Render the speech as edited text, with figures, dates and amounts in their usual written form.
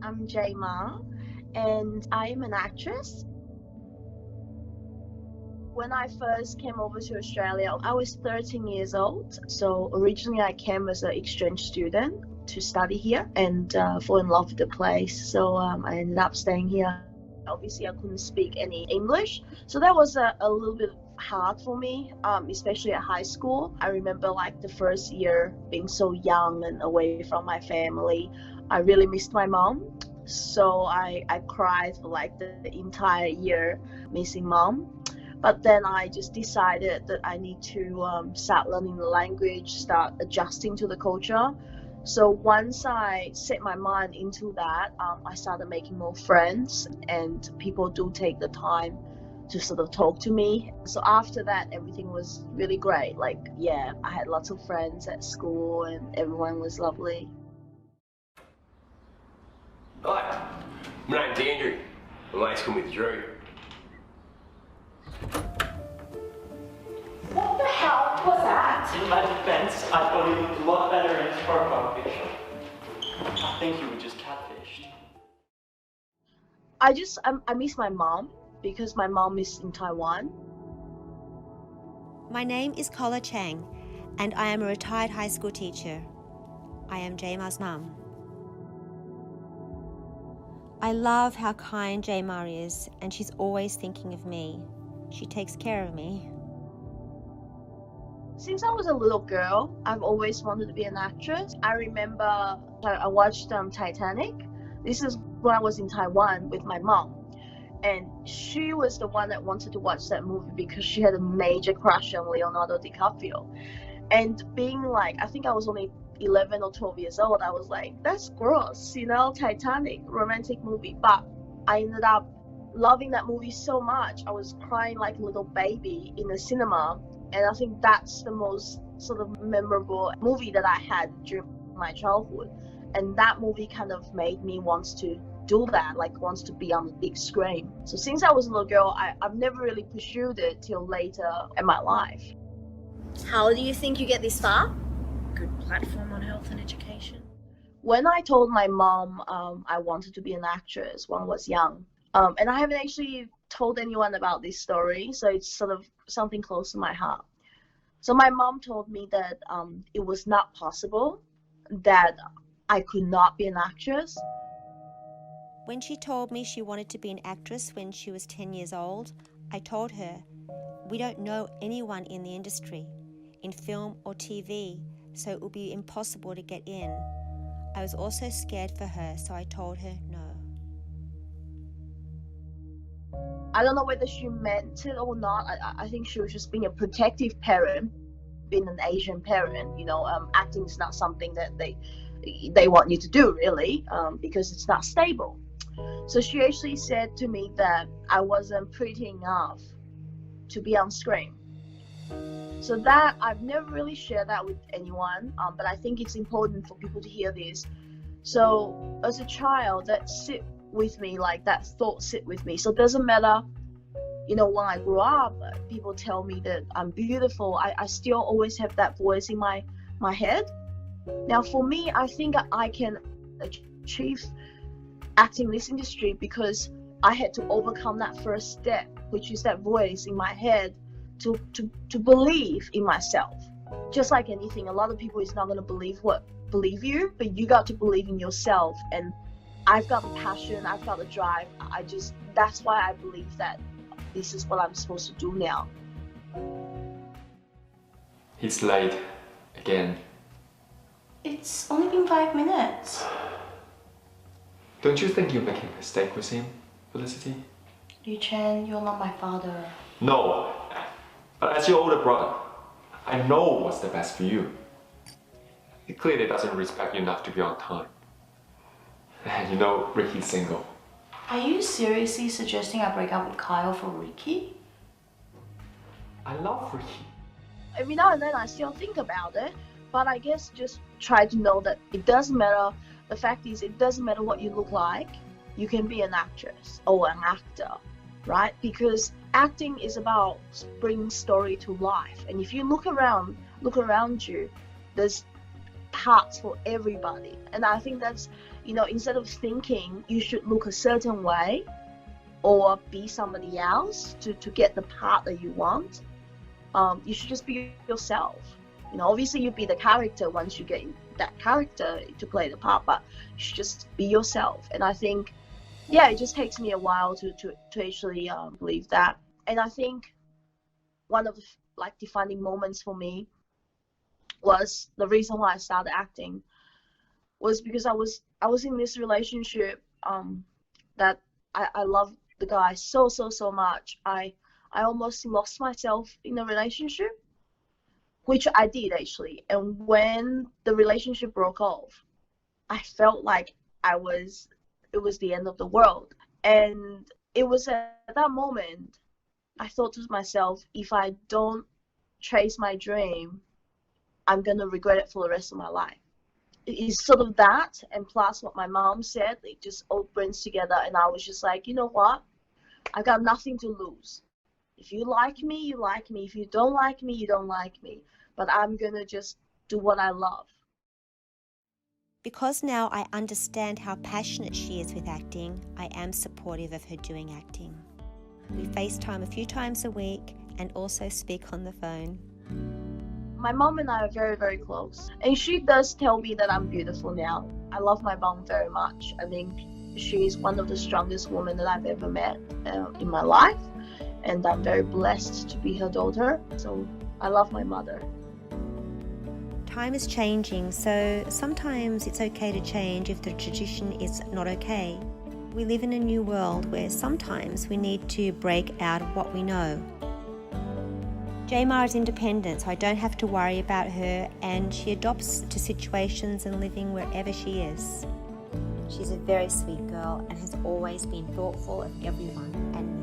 I'm J Ma, and I am an actress. When I first came over to Australia, I was 13 years old. So originally I came as an exchange student to study here and fall in love with the place. So I ended up staying here. Obviously I couldn't speak any English, so that was a little bit hard for me, especially at high school. I remember like the first year being so young and away from my family. I really missed my mom. So I cried for like the entire year missing mom. But then I just decided that I need to start learning the language, start adjusting to the culture. So once I set my mind into that, I started making more friends, and people do take the time to sort of talk to me. So after that, everything was really great. Like, yeah, I had lots of friends at school and everyone was lovely. Hi, my name's Andrew. I'm late school with Drew. What the hell was that? In my defense, I thought he looked a lot better in his profile picture. I think you were just catfished. I miss my mom because my mom is in Taiwan. My name is Kola Chang, and I am a retired high school teacher. I am J Ma's mum. I love how kind J Ma is, and she's always thinking of me. She takes care of me. Since I was a little girl, I've always wanted to be an actress. I remember I watched Titanic. This is when I was in Taiwan with my mom. And she was the one that wanted to watch that movie because she had a major crush on Leonardo DiCaprio. And being like, I think I was only 11 or 12 years old, I was like, that's gross, Titanic, romantic movie. But I ended up loving that movie so much. I was crying like a little baby in the cinema. And I think that's the most sort of memorable movie that I had during my childhood. And that movie kind of made me want to do that, like wants to be on the big screen. So since I was a little girl, I've never really pursued it till later in my life. How do you think you get this far? Good platform on health and education. When I told my mom I wanted to be an actress when I was young, and I haven't actually told anyone about this story, so it's sort of something close to my heart. So my mom told me that it was not possible, that I could not be an actress. When she told me she wanted to be an actress when she was 10 years old, I told her, we don't know anyone in the industry, in film or TV, so it would be impossible to get in. I was also scared for her, so I told her no. I don't know whether she meant it or not. I think she was just being a protective parent, being an Asian parent. Acting is not something that they want you to do, really, because it's not stable. So she actually said to me that I wasn't pretty enough to be on screen. So that I've never really shared that with anyone, but I think it's important for people to hear this. So as a child, that sit with me, like that thought sit with me. So it doesn't matter, when I grew up, people tell me that I'm beautiful. I still always have that voice in my head. Now for me, I think I can achieve acting in this industry because I had to overcome that first step, which is that voice in my head to believe in myself. Just like anything, a lot of people is not going to believe you, but you got to believe in yourself. And I've got the passion, I've got the drive. That's why I believe that this is what I'm supposed to do now. He's late again. It's only been 5 minutes. Don't you think you're making a mistake with him, Felicity? Liu Chen, you're not my father. No, but as your older brother, I know what's the best for you. He clearly doesn't respect you enough to be on time. And Ricky's single. Are you seriously suggesting I break up with Kyle for Ricky? I love Ricky. Every now and then I still think about it, but I guess just try to know that it doesn't matter. The fact is, it doesn't matter what you look like, you can be an actress or an actor, right? Because acting is about bringing story to life. And if you look around you, there's parts for everybody. And I think that's, you know, instead of thinking you should look a certain way or be somebody else to get the part that you want, you should just be yourself. You know, obviously you be the character once you get that character to play the part, but you should just be yourself. And I think, yeah, it just takes me a while to actually believe that. And I think one of the like defining moments for me was the reason why I started acting was because I was in this relationship that I love the guy so much. I almost lost myself in the relationship, which I did actually. And when the relationship broke off, I felt like it was the end of the world. And it was at that moment I thought to myself, if I don't chase my dream, I'm gonna regret it for the rest of my life. It's sort of that, and plus what my mom said, it just all brings together. And I was just like, you know what? I got nothing to lose. If you like me, you like me. If you don't like me, you don't like me. But I'm gonna just do what I love. Because now I understand how passionate she is with acting, I am supportive of her doing acting. We FaceTime a few times a week and also speak on the phone. My mom and I are very, very close. And she does tell me that I'm beautiful now. I love my mom very much. I think she's one of the strongest women that I've ever met in my life. And I'm very blessed to be her daughter. So I love my mother. Time is changing, so sometimes it's okay to change if the tradition is not okay. We live in a new world where sometimes we need to break out of what we know. J Ma is independent, so I don't have to worry about her, and she adopts to situations and living wherever she is. She's a very sweet girl and has always been thoughtful of everyone and